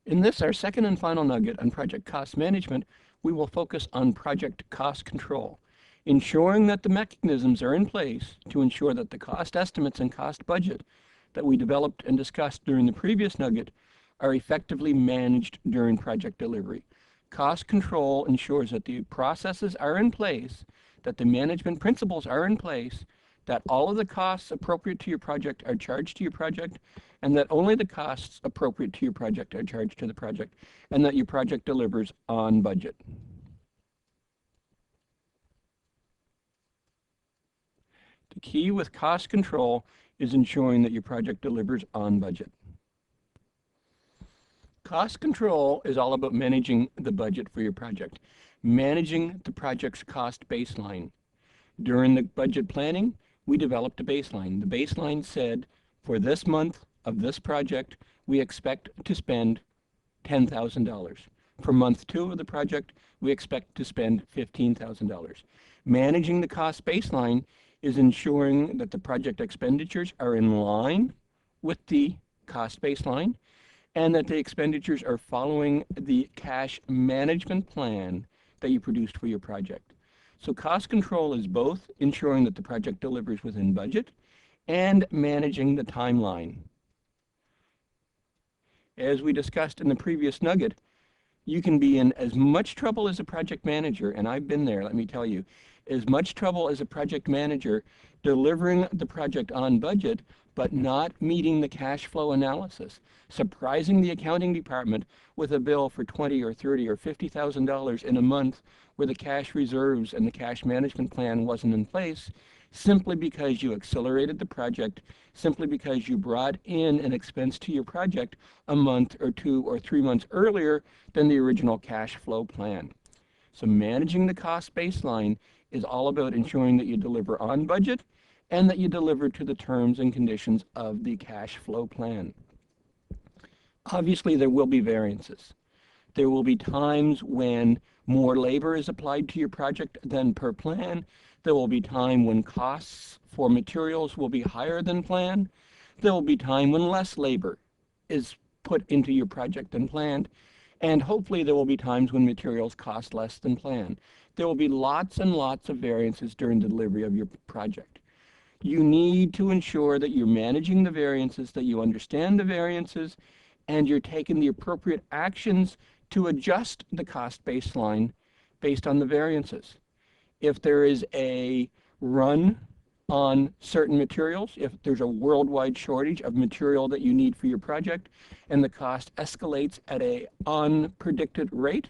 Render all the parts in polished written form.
In this, our second and final nugget on project cost management, we will focus on project cost control, ensuring that the mechanisms are in place to ensure that the cost estimates and cost budget that we developed and discussed during the previous nugget are effectively managed during project delivery. Cost control ensures that the processes are in place, that the management principles are in place, that all of the costs appropriate to your project are charged to your project, and that only the costs appropriate to your project are charged to the project, and that your project delivers on budget. The key with cost control is ensuring that your project delivers on budget. Cost control is all about managing the budget for your project, managing the project's cost baseline. During the budget planning, we developed a baseline. The baseline said, for this month of this project, we expect to spend $10,000. For month 2 of the project, we expect to spend $15,000. Managing the cost baseline is ensuring that the project expenditures are in line with the cost baseline and that the expenditures are following the cash management plan that you produced for your project. So cost control is both ensuring that the project delivers within budget and managing the timeline. As we discussed in the previous nugget, you can be in as much trouble as a project manager, and I've been there, let me tell you, as much trouble as a project manager delivering the project on budget, but not meeting the cash flow analysis, surprising the accounting department with a bill for $20 or $30 or $50,000 in a month where the cash reserves and the cash management plan wasn't in place, simply because you accelerated the project, simply because you brought in an expense to your project a month or 2 or 3 months earlier than the original cash flow plan. So managing the cost baseline is all about ensuring that you deliver on budget and that you deliver to the terms and conditions of the cash flow plan. Obviously, there will be variances. There will be times when more labor is applied to your project than per plan. There will be time when costs for materials will be higher than planned. There will be time when less labor is put into your project than planned. And hopefully there will be times when materials cost less than planned. There will be lots and lots of variances during the delivery of your project. You need to ensure that you're managing the variances, that you understand the variances, and you're taking the appropriate actions to adjust the cost baseline based on the variances. If there is a run on certain materials, if there's a worldwide shortage of material that you need for your project and the cost escalates at an unpredicted rate,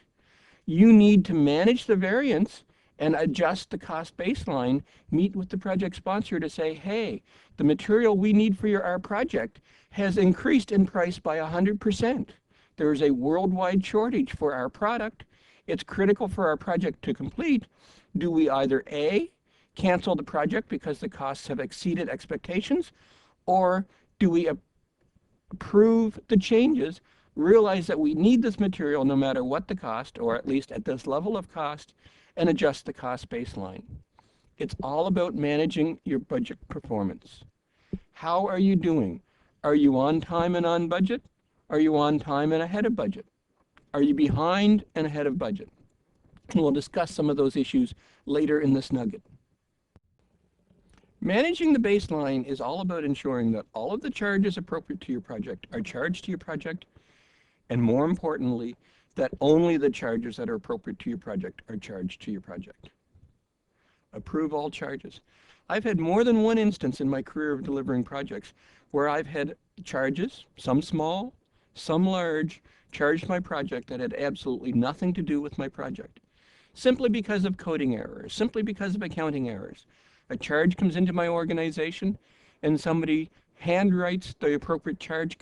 you need to manage the variance and adjust the cost baseline, meet with the project sponsor to say, hey, the material we need for our project has increased in price by 100%. There is a worldwide shortage for our product. It's critical for our project to complete. Do we either A, cancel the project because the costs have exceeded expectations, or do we approve the changes, realize that we need this material no matter what the cost, or at least at this level of cost, and adjust the cost baseline? It's all about managing your budget performance. How are you doing? Are you on time and on budget? Are you on time and ahead of budget? Are you behind and ahead of budget? And we'll discuss some of those issues later in this nugget. Managing the baseline is all about ensuring that all of the charges appropriate to your project are charged to your project, and more importantly, that only the charges that are appropriate to your project are charged to your project. Approve all charges. I've had more than one instance in my career of delivering projects where I've had charges, some small, some large, charged my project that had absolutely nothing to do with my project, simply because of coding errors, simply because of accounting errors. A charge comes into my organization and somebody handwrites the appropriate charge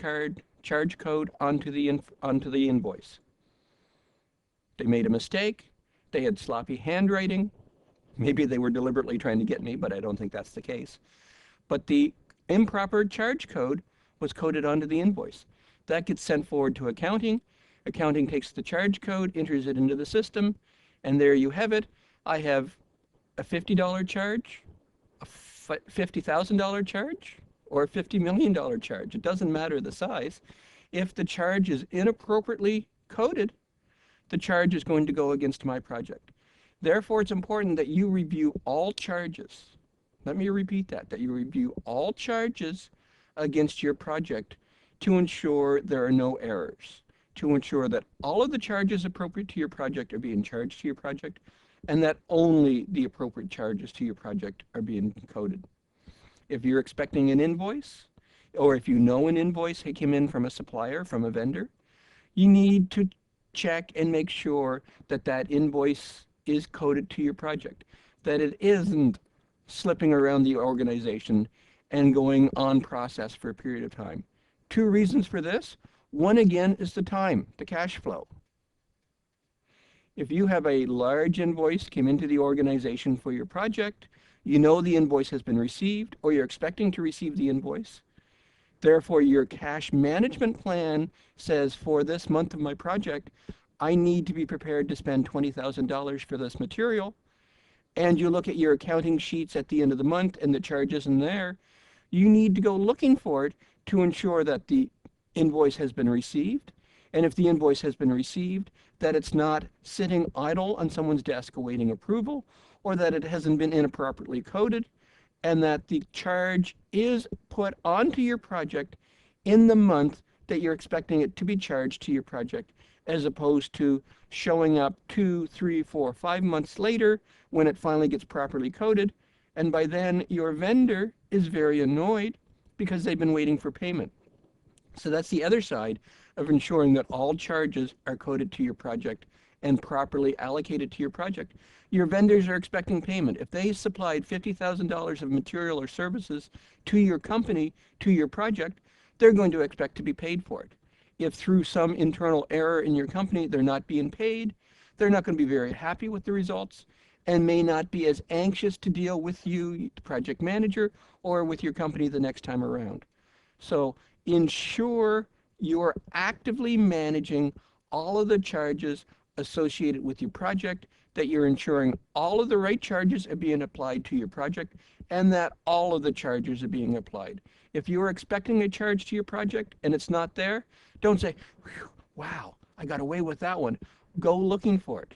code onto the invoice. They made a mistake. They had sloppy handwriting. Maybe they were deliberately trying to get me, but I don't think that's the case. But the improper charge code was coded onto the invoice. That gets sent forward to accounting. Accounting takes the charge code, enters it into the system, and there you have it. I have a $50 charge, a $50,000 charge, or a $50 million charge. It doesn't matter the size. If the charge is inappropriately coded, the charge is going to go against my project. Therefore, it's important that you review all charges. Let me repeat that you review all charges against your project to ensure there are no errors, to ensure that all of the charges appropriate to your project are being charged to your project, and that only the appropriate charges to your project are being coded. If you're expecting an invoice, or if you know an invoice came in from a supplier, from a vendor, you need to check and make sure that that invoice is coded to your project, that it isn't slipping around the organization and going on process for a period of time. Two reasons for this. One, again, is the time, the cash flow. If you have a large invoice came into the organization for your project, you know the invoice has been received, or you're expecting to receive the invoice. Therefore, your cash management plan says, for this month of my project, I need to be prepared to spend $20,000 for this material. And you look at your accounting sheets at the end of the month and the charges in there, you need to go looking for it to ensure that the invoice has been received. And if the invoice has been received, that it's not sitting idle on someone's desk awaiting approval, or that it hasn't been inappropriately coded, and that the charge is put onto your project in the month that you're expecting it to be charged to your project, as opposed to showing up 2, 3, 4, 5 months later when it finally gets properly coded. And by then, your vendor is very annoyed because they've been waiting for payment. So that's the other side of ensuring that all charges are coded to your project and properly allocated to your project. Your vendors are expecting payment. If they supplied $50,000 of material or services to your company, to your project, they're going to expect to be paid for it. If through some internal error in your company they're not being paid, they're not going to be very happy with the results and may not be as anxious to deal with you, the project manager, or with your company the next time around. So ensure you're actively managing all of the charges associated with your project, that you're ensuring all of the right charges are being applied to your project, and that all of the charges are being applied. If you are expecting a charge to your project and it's not there, don't say, wow, I got away with that one. Go looking for it.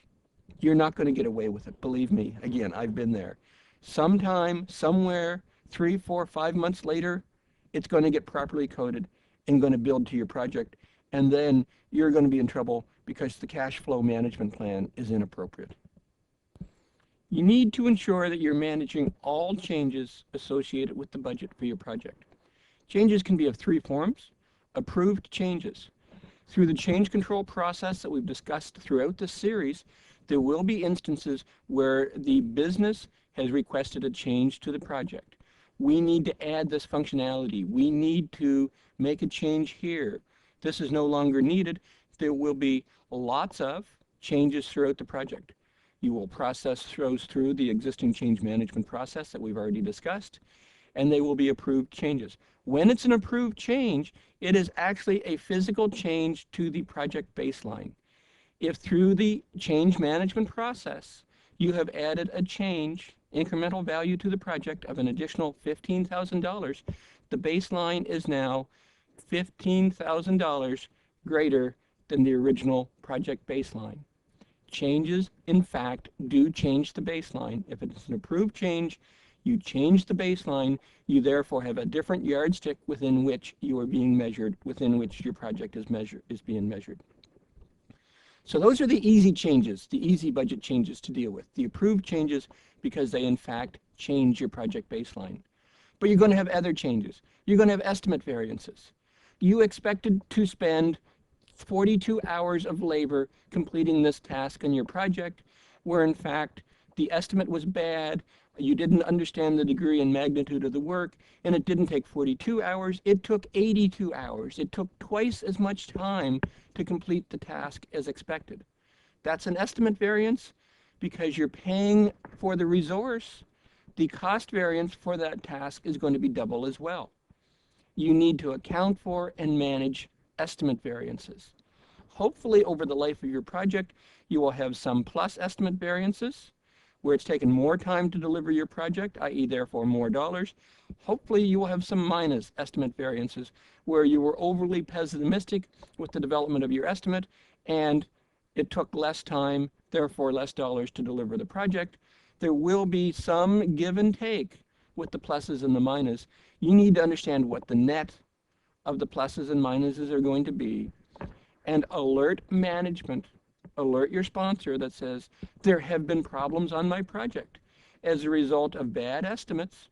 You're not going to get away with it. Believe me. Again, I've been there. Sometime, somewhere, 3, 4, 5 months later, it's going to get properly coded and going to build to your project. And then you're going to be in trouble because the cash flow management plan is inappropriate. You need to ensure that you're managing all changes associated with the budget for your project. Changes can be of 3 forms. Approved changes. Through the change control process that we've discussed throughout this series, there will be instances where the business has requested a change to the project. We need to add this functionality. We need to make a change here. This is no longer needed. There will be lots of changes throughout the project. You will process those through the existing change management process that we've already discussed, and they will be approved changes. When it's an approved change, it is actually a physical change to the project baseline. If through the change management process, you have added a change, incremental value to the project of an additional $15,000, the baseline is now $15,000 greater than the original project baseline. Changes, in fact, do change the baseline. If it's an approved change, you change the baseline, you therefore have a different yardstick within which you are being measured, within which your project is being measured. So those are the easy changes, the easy budget changes to deal with. The approved changes because they in fact change your project baseline. But you're going to have other changes. You're going to have estimate variances. You expected to spend 42 hours of labor completing this task on your project, where in fact the estimate was bad, you didn't understand the degree and magnitude of the work, and it didn't take 42 hours, it took 82 hours. It took twice as much time to complete the task as expected. That's an estimate variance because you're paying for the resource. The cost variance for that task is going to be double as well. You need to account for and manage estimate variances. Hopefully over the life of your project, you will have some plus estimate variances, where it's taken more time to deliver your project, i.e. therefore more dollars. Hopefully you will have some minus estimate variances where you were overly pessimistic with the development of your estimate and it took less time, therefore less dollars to deliver the project. There will be some give and take with the pluses and the minuses. You need to understand what the net of the pluses and minuses are going to be, and alert management, alert your sponsor that says, there have been problems on my project as a result of bad estimates.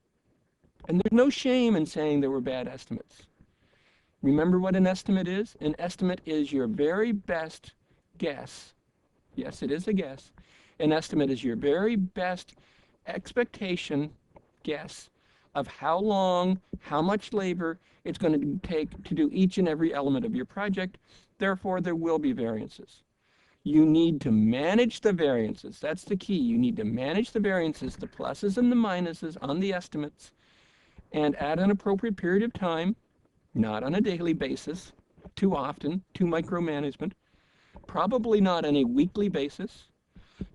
And there's no shame in saying there were bad estimates. Remember what an estimate is? An estimate is your very best guess. Yes, it is a guess. An estimate is your very best expectation guess of how long, how much labor it's going to take to do each and every element of your project. Therefore, there will be variances. You need to manage the variances. That's the key. You need to manage the variances, the pluses and the minuses on the estimates, and at an appropriate period of time, not on a daily basis, too often, too micromanagement, probably not on a weekly basis,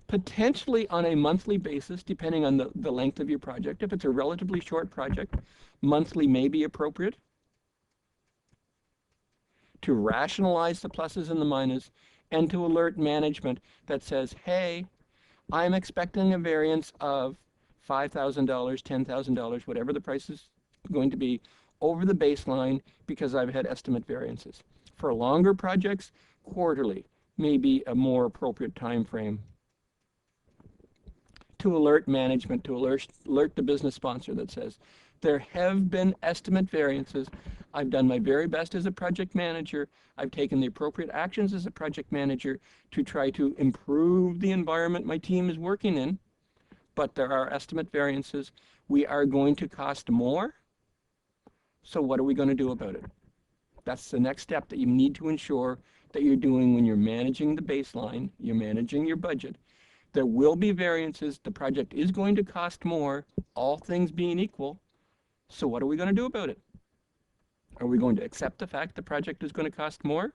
potentially on a monthly basis, depending on the length of your project. If it's a relatively short project, monthly may be appropriate to rationalize the pluses and the minuses and to alert management that says, hey, I'm expecting a variance of $5,000, $10,000, whatever the price is going to be, over the baseline because I've had estimate variances. For longer projects, quarterly may be a more appropriate time frame. To alert management, to alert the business sponsor that says, there have been estimate variances. I've done my very best as a project manager. I've taken the appropriate actions as a project manager to try to improve the environment my team is working in, but there are estimate variances. We are going to cost more. So what are we going to do about it? That's the next step that you need to ensure that you're doing when you're managing the baseline, you're managing your budget. There will be variances. The project is going to cost more, all things being equal. So what are we going to do about it? Are we going to accept the fact the project is going to cost more?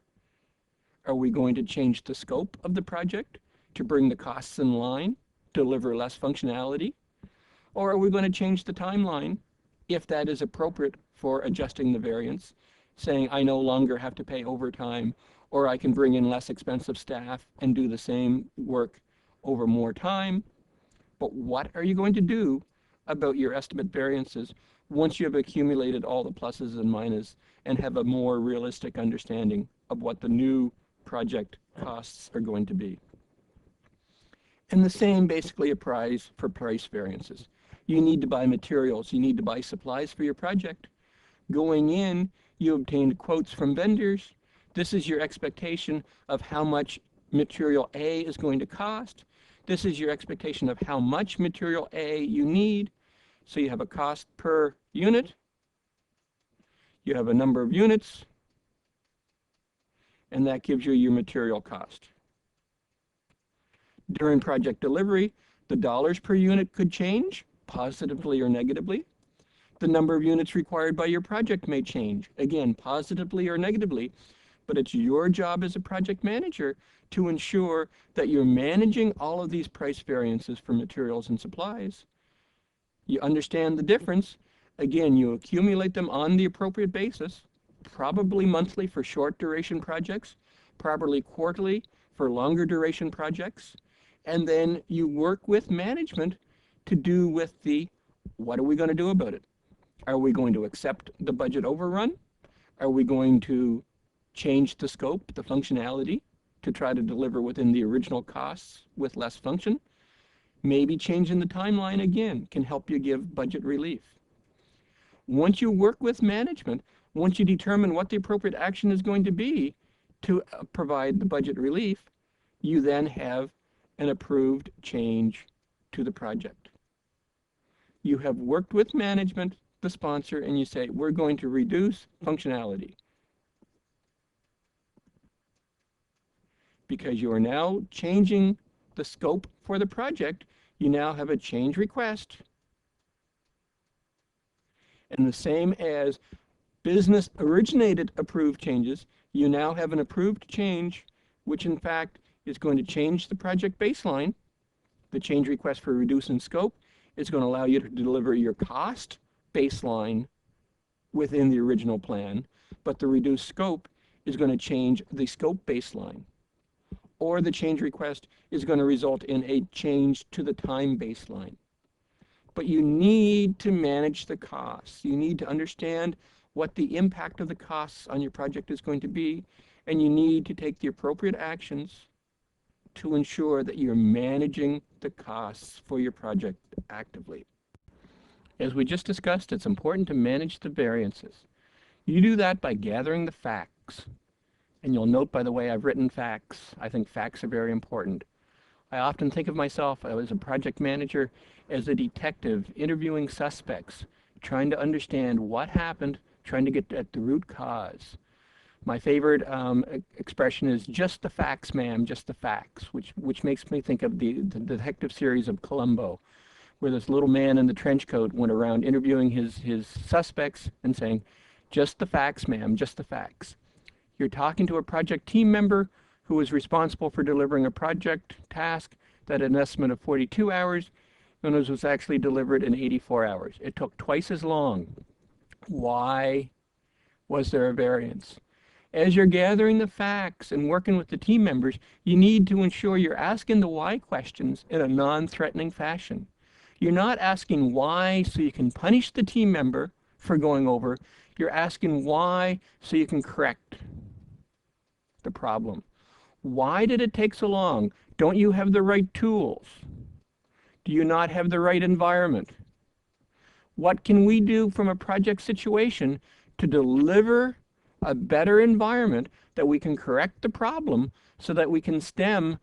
Are we going to change the scope of the project to bring the costs in line, deliver less functionality? Or are we going to change the timeline if that is appropriate for adjusting the variance, saying I no longer have to pay overtime, or I can bring in less expensive staff and do the same work over more time? But what are you going to do about your estimate variances once you have accumulated all the pluses and minuses and have a more realistic understanding of what the new project costs are going to be? And the same basically applies for price variances. You need to buy materials, you need to buy supplies for your project. Going in, you obtained quotes from vendors. This is your expectation of how much material A is going to cost. This is your expectation of how much material A you need. So you have a cost per unit. You have a number of units. And that gives you your material cost. During project delivery, the dollars per unit could change, positively or negatively. The number of units required by your project may change, again, positively or negatively. But it's your job as a project manager to ensure that you're managing all of these price variances for materials and supplies. You understand the difference. Again, you accumulate them on the appropriate basis, probably monthly for short duration projects, probably quarterly for longer duration projects, and then you work with management to do with the, what are we going to do about it? Are we going to accept the budget overrun? Are we going to change the scope, the functionality, to try to deliver within the original costs with less function? Maybe changing the timeline again can help you give budget relief. Once you work with management, once you determine what the appropriate action is going to be to provide the budget relief, you then have an approved change to the project. You have worked with management, the sponsor, and you say, we're going to reduce functionality. Because you are now changing the scope for the project, you now have a change request. And the same as business originated approved changes, you now have an approved change, which in fact is going to change the project baseline The change request for reduce in scope is going to allow you to deliver your cost baseline within the original plan, but the reduced scope is going to change the scope baseline. Or the change request is going to result in a change to the time baseline. But you need to manage the costs. You need to understand what the impact of the costs on your project is going to be, and you need to take the appropriate actions to ensure that you're managing the costs for your project actively. As we just discussed, it's important to manage the variances. You do that by gathering the facts. And you'll note, by the way, I've written facts. I think facts are very important. I often think of myself as a project manager as a detective interviewing suspects, trying to understand what happened, trying to get at the root cause. My favorite expression is just the facts, ma'am, just the facts, which makes me think of the detective series of Columbo, where this little man in the trench coat went around interviewing his suspects and saying, just the facts, ma'am, just the facts. You're talking to a project team member who is responsible for delivering a project task that had an estimate of 42 hours and was actually delivered in 84 hours. It took twice as long. Why was there a variance? As you're gathering the facts and working with the team members, you need to ensure you're asking the why questions in a non-threatening fashion. You're not asking why so you can punish the team member for going over. You're asking why so you can correct the problem. Why did it take so long? Don't you have the right tools? Do you not have the right environment? What can we do from a project situation to deliver a better environment that we can correct the problem so that we can stem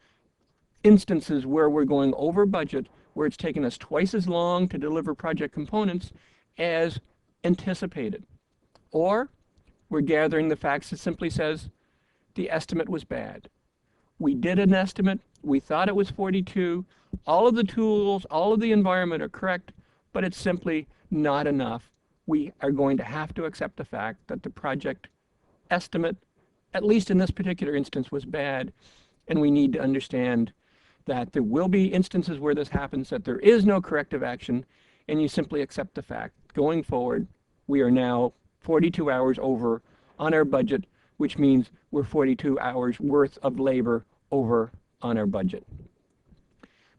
instances where we're going over budget, where it's taken us twice as long to deliver project components as anticipated? Or we're gathering the facts that simply says the estimate was bad. We did an estimate, we thought it was 42, all of the tools, all of the environment are correct, but it's simply not enough. We are going to have to accept the fact that the project estimate, at least in this particular instance, was bad, and we need to understand that there will be instances where this happens, that there is no corrective action, and you simply accept the fact. Going forward, we are now 42 hours over on our budget, which means we're 42 hours worth of labor over on our budget.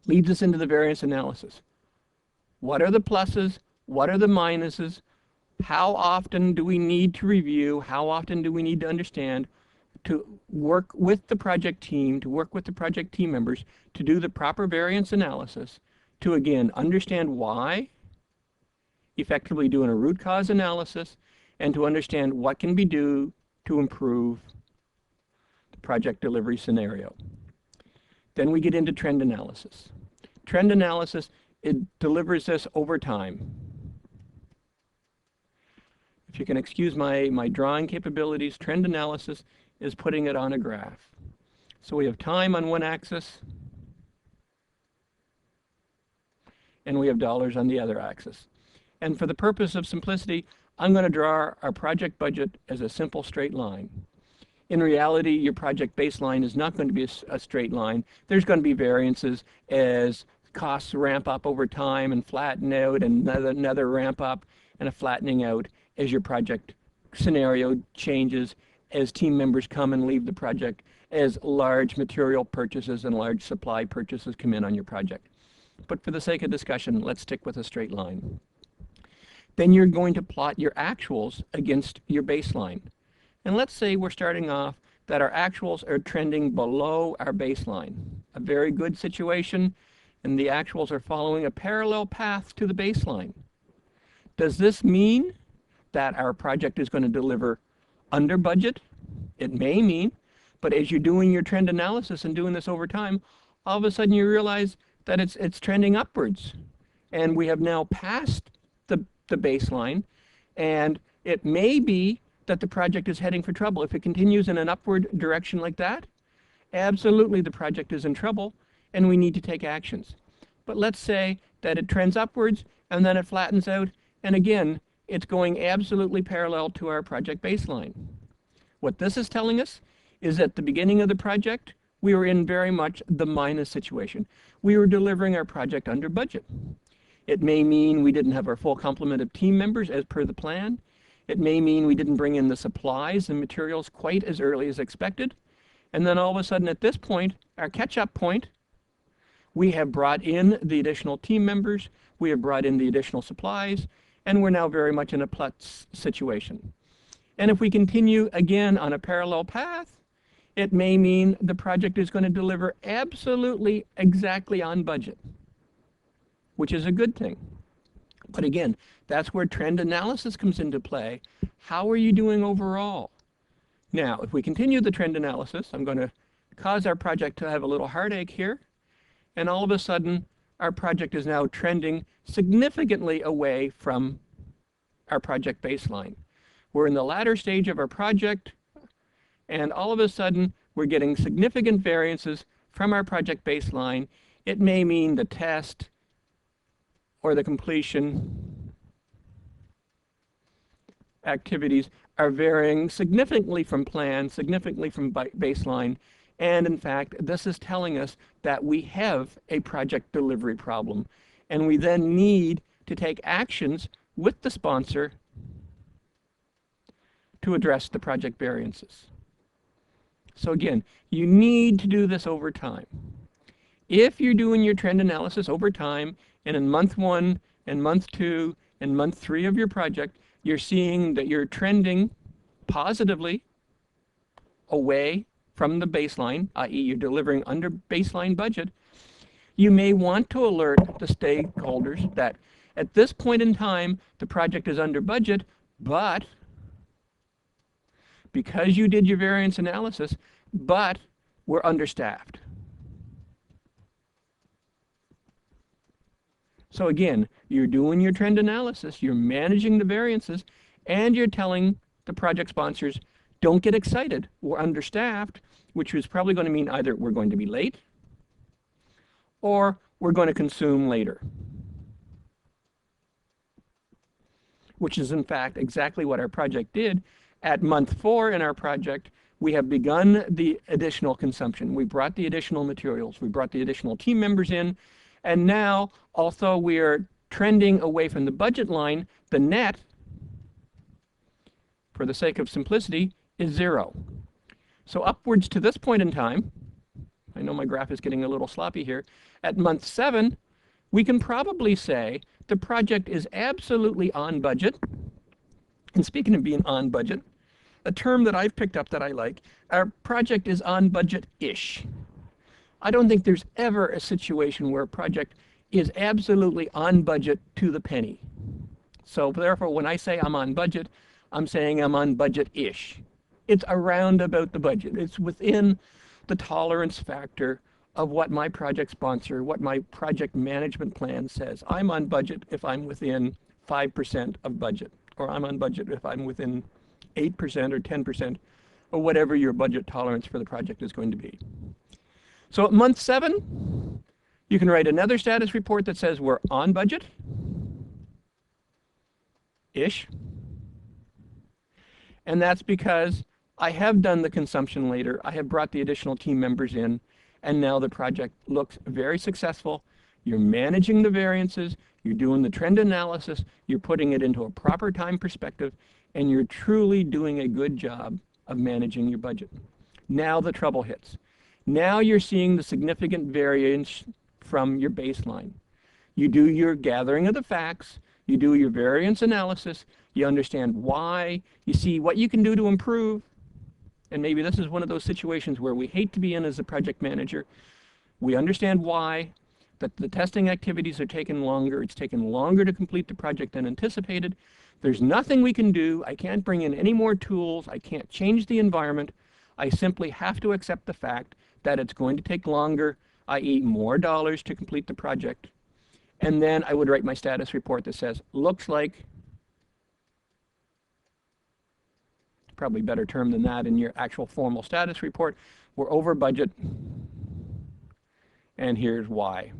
Leads us into the variance analysis. What are the pluses? What are the minuses? How often do we need to review? How often do we need to understand to work with the project team, to work with the project team members, to do the proper variance analysis, to again understand why, effectively doing a root cause analysis, and to understand what can be done to improve the project delivery scenario. Then we get into trend analysis. Trend analysis, it delivers this over time. If you can excuse my drawing capabilities, trend analysis is putting it on a graph. So we have time on one axis, and we have dollars on the other axis. And for the purpose of simplicity, I'm going to draw our project budget as a simple straight line. In reality, your project baseline is not going to be a straight line. There's going to be variances as costs ramp up over time and flatten out, and another ramp up and a flattening out as your project scenario changes, as team members come and leave the project, as large material purchases and large supply purchases come in on your project. But for the sake of discussion, let's stick with a straight line. Then you're going to plot your actuals against your baseline. And let's say we're starting off that our actuals are trending below our baseline. A very good situation, and the actuals are following a parallel path to the baseline. Does this mean that our project is going to deliver under budget? It may mean, but as you're doing your trend analysis and doing this over time, all of a sudden you realize that it's trending upwards. And we have now passed the baseline, and it may be that the project is heading for trouble. If it continues in an upward direction like that, absolutely the project is in trouble, and we need to take actions. But let's say that it trends upwards, and then it flattens out, and again, it's going absolutely parallel to our project baseline. What this is telling us is at the beginning of the project, we were in very much the minus situation. We were delivering our project under budget. It may mean we didn't have our full complement of team members as per the plan. It may mean we didn't bring in the supplies and materials quite as early as expected. And then all of a sudden at this point, our catch-up point, we have brought in the additional team members, we have brought in the additional supplies, and we're now very much in a plus situation. And if we continue again on a parallel path, it may mean the project is going to deliver absolutely exactly on budget, which is a good thing. But again, that's where trend analysis comes into play. How are you doing overall? Now, if we continue the trend analysis, I'm going to cause our project to have a little heartache here. And all of a sudden, our project is now trending significantly away from our project baseline. We're in the latter stage of our project, and all of a sudden, we're getting significant variances from our project baseline. It may mean the test or the completion activities are varying significantly from plan, significantly from baseline. And in fact, this is telling us that we have a project delivery problem. And we then need to take actions with the sponsor to address the project variances. So again, you need to do this over time. If you're doing your trend analysis over time, and in month 1 and month 2 and month 3 of your project, you're seeing that you're trending positively away from the baseline, i.e. you're delivering under baseline budget, you may want to alert the stakeholders that at this point in time, the project is under budget, but because you did your variance analysis, but we're understaffed. So again, you're doing your trend analysis, you're managing the variances, and you're telling the project sponsors, don't get excited, we're understaffed, which is probably going to mean either we're going to be late or we're going to consume later. Which is in fact exactly what our project did. At month 4 in our project, we have begun the additional consumption. We brought the additional materials, we brought the additional team members in, and now, although we are trending away from the budget line, the net, for the sake of simplicity, is 0. So upwards to this point in time, I know my graph is getting a little sloppy here, at month 7, we can probably say the project is absolutely on budget. And speaking of being on budget, a term that I've picked up that I like, our project is on budget-ish. I don't think there's ever a situation where a project is absolutely on budget to the penny. So therefore, when I say I'm on budget, I'm saying I'm on budget-ish. It's around about the budget. It's within the tolerance factor of what my project sponsor, what my project management plan says. I'm on budget if I'm within 5% of budget, or I'm on budget if I'm within 8% or 10%, or whatever your budget tolerance for the project is going to be. So at month 7, you can write another status report that says we're on budget-ish. And that's because I have done the consumption later, I have brought the additional team members in, and now the project looks very successful. You're managing the variances, you're doing the trend analysis, you're putting it into a proper time perspective, and you're truly doing a good job of managing your budget. Now the trouble hits. Now you're seeing the significant variance from your baseline. You do your gathering of the facts, you do your variance analysis, you understand why, you see what you can do to improve, and maybe this is one of those situations where we hate to be in as a project manager. We understand why, that the testing activities are taking longer, it's taken longer to complete the project than anticipated. There's nothing we can do, I can't bring in any more tools, I can't change the environment, I simply have to accept the fact that it's going to take longer, i.e. more dollars to complete the project. And then I would write my status report that says, looks like, probably better term than that in your actual formal status report, we're over budget, and here's why.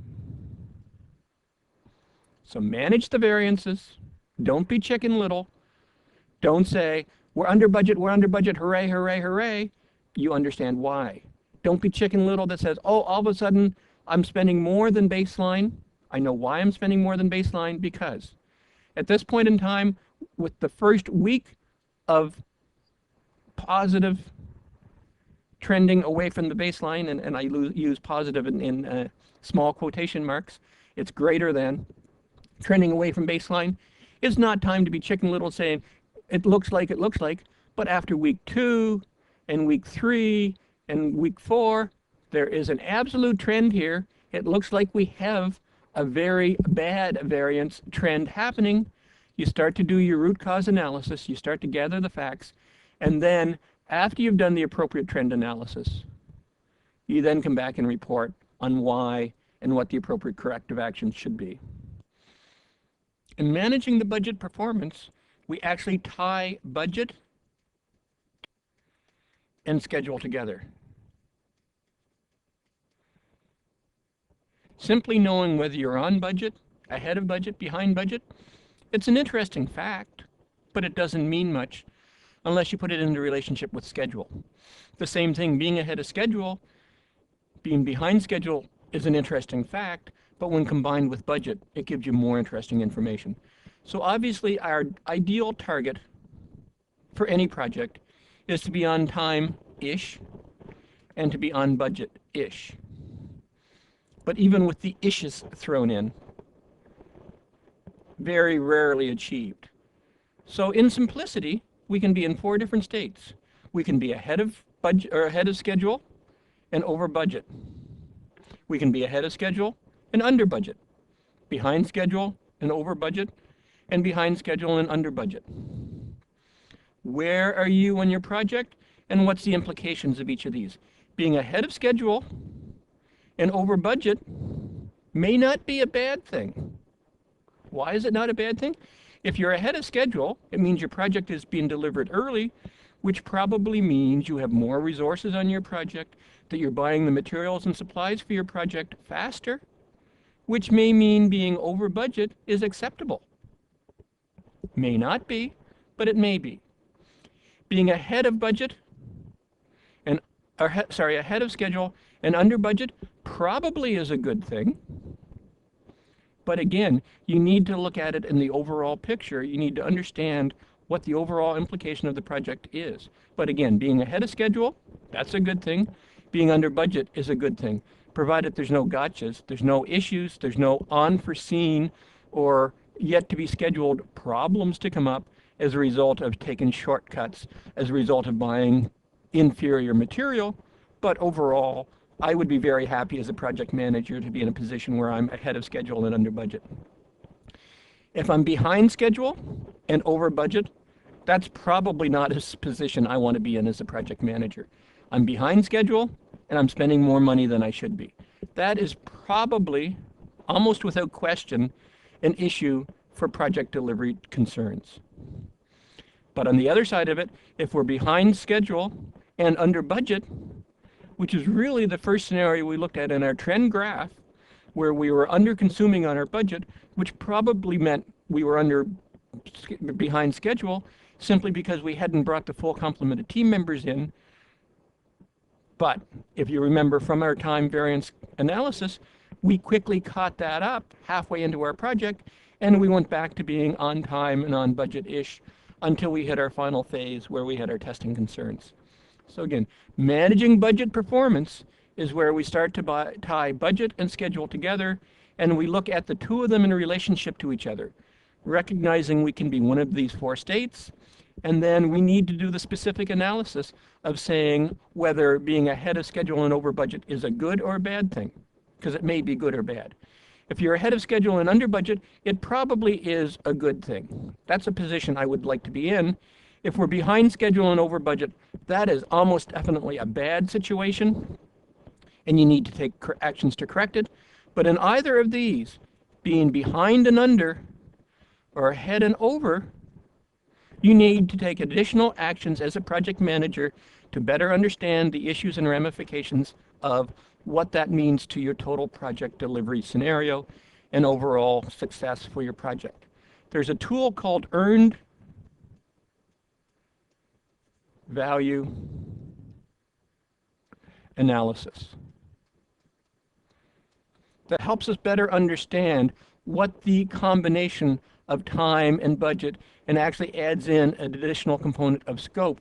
So manage the variances, don't be Chicken Little, don't say, we're under budget, hooray, hooray, hooray. You understand why. Don't be Chicken Little that says, oh, all of a sudden I'm spending more than baseline. I know why I'm spending more than baseline, because at this point in time, with the first week of positive trending away from the baseline, and I use positive in small quotation marks, it's greater than trending away from baseline. It's not time to be Chicken Little saying, it looks like, but after week 2 and week 3 and week 4, there is an absolute trend here. It looks like we have a very bad variance trend happening. You start to do your root cause analysis, you start to gather the facts, and then after you've done the appropriate trend analysis, you then come back and report on why and what the appropriate corrective actions should be. In managing the budget performance, we actually tie budget and schedule together. Simply knowing whether you're on budget, ahead of budget, behind budget, it's an interesting fact, but it doesn't mean much unless you put it into relationship with schedule. The same thing, being ahead of schedule, being behind schedule is an interesting fact, but when combined with budget, it gives you more interesting information. So obviously our ideal target for any project is to be on time-ish and to be on budget-ish. But even with the ishes thrown in, very rarely achieved. So in simplicity, we can be in 4 different states. We can be ahead of budget or ahead of schedule and over budget. We can be ahead of schedule and under budget, behind schedule and over budget, and behind schedule and under budget. Where are you on your project, and what's the implications of each of these? Being ahead of schedule and over budget may not be a bad thing. Why is it not a bad thing? If you're ahead of schedule, it means your project is being delivered early, which probably means you have more resources on your project, that you're buying the materials and supplies for your project faster, which may mean being over budget is acceptable. May not be, but it may be. Being ahead of budget and ahead of schedule and under budget probably is a good thing. But again, you need to look at it in the overall picture. You need to understand what the overall implication of the project is. But again, being ahead of schedule, that's a good thing. Being under budget is a good thing, provided there's no gotchas, there's no issues, there's no unforeseen or yet to be scheduled problems to come up as a result of taking shortcuts, as a result of buying inferior material. But overall, I would be very happy as a project manager to be in a position where I'm ahead of schedule and under budget. If I'm behind schedule and over budget, that's probably not a position I want to be in as a project manager. I'm behind schedule and I'm spending more money than I should be. That is probably, almost without question, an issue for project delivery concerns. But on the other side of it, if we're behind schedule and under budget, which is really the first scenario we looked at in our trend graph, where we were under-consuming on our budget, which probably meant we were behind schedule simply because we hadn't brought the full complement of team members in. But if you remember from our time variance analysis, we quickly caught that up halfway into our project, and we went back to being on time and on budget-ish until we hit our final phase where we had our testing concerns. So again, managing budget performance is where we start to tie budget and schedule together, and we look at the two of them in relationship to each other, recognizing we can be one of these 4 states, and then we need to do the specific analysis of saying whether being ahead of schedule and over budget is a good or a bad thing, because it may be good or bad. If you're ahead of schedule and under budget, it probably is a good thing. That's a position I would like to be in. If we're behind schedule and over budget, that is almost definitely a bad situation, and you need to take actions to correct it. But in either of these, being behind and under, or ahead and over, you need to take additional actions as a project manager to better understand the issues and ramifications of what that means to your total project delivery scenario and overall success for your project. There's a tool called Earned Value analysis that helps us better understand what the combination of time and budget and actually adds in an additional component of scope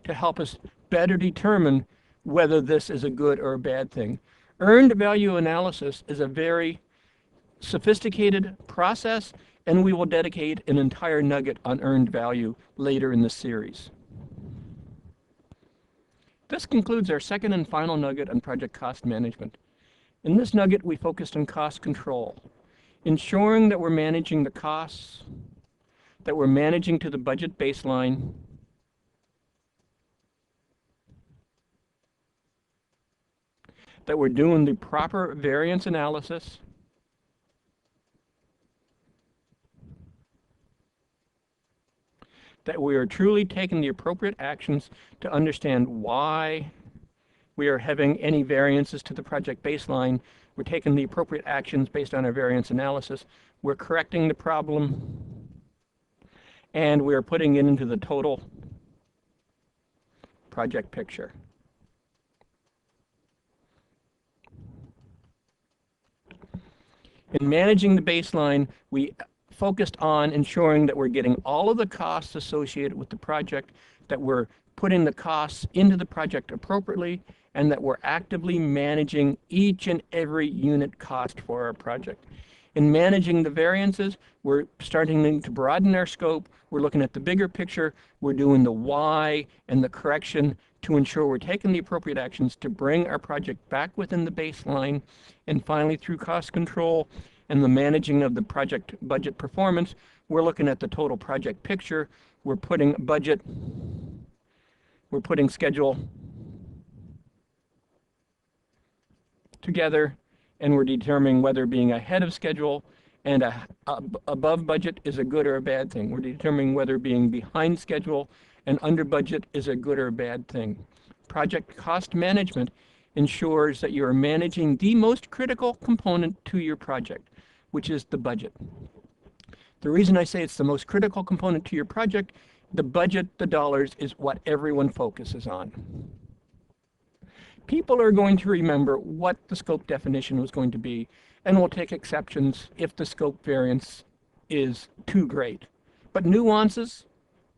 to help us better determine whether this is a good or a bad thing. Earned value analysis is a very sophisticated process, and we will dedicate an entire nugget on earned value later in the series. This concludes our second and final nugget on project cost management. In this nugget, we focused on cost control, ensuring that we're managing the costs, that we're managing to the budget baseline, that we're doing the proper variance analysis, that we are truly taking the appropriate actions to understand why we are having any variances to the project baseline. We're taking the appropriate actions based on our variance analysis. We're correcting the problem, and we're putting it into the total project picture. In managing the baseline, we focused on ensuring that we're getting all of the costs associated with the project, that we're putting the costs into the project appropriately, and that we're actively managing each and every unit cost for our project. In managing the variances, we're starting to broaden our scope. We're looking at the bigger picture. We're doing the why and the correction to ensure we're taking the appropriate actions to bring our project back within the baseline. And finally, through cost control and the managing of the project budget performance, we're looking at the total project picture. We're putting budget, we're putting schedule together, and we're determining whether being ahead of schedule and above budget is a good or a bad thing. We're determining whether being behind schedule and under budget is a good or a bad thing. Project cost management ensures that you are managing the most critical component to your project, which is the budget. The reason I say it's the most critical component to your project, the budget, the dollars, is what everyone focuses on. People are going to remember what the scope definition was going to be, and will take exceptions if the scope variance is too great. But nuances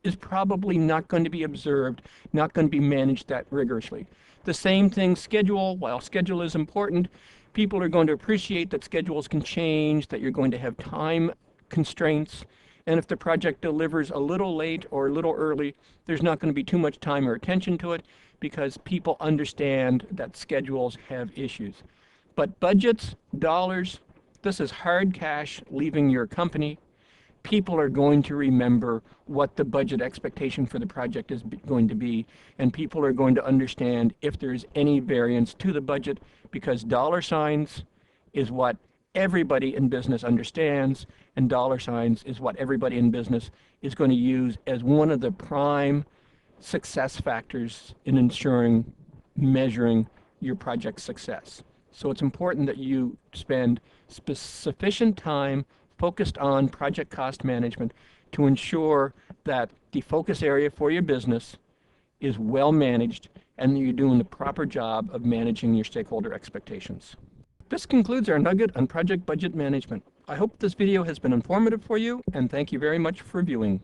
is probably not going to be observed, not going to be managed that rigorously. The same thing, schedule. While schedule is important, people are going to appreciate that schedules can change, that you're going to have time constraints, and if the project delivers a little late or a little early, there's not going to be too much time or attention to it, because people understand that schedules have issues. But budgets, dollars, this is hard cash leaving your company. People are going to remember what the budget expectation for the project is going to be, and people are going to understand if there's any variance to the budget, because dollar signs is what everybody in business understands, and dollar signs is what everybody in business is going to use as one of the prime success factors in ensuring measuring your project's success. So it's important that you spend sufficient time focused on project cost management to ensure that the focus area for your business is well managed and that you're doing the proper job of managing your stakeholder expectations. This concludes our nugget on project budget management. I hope this video has been informative for you, and thank you very much for viewing.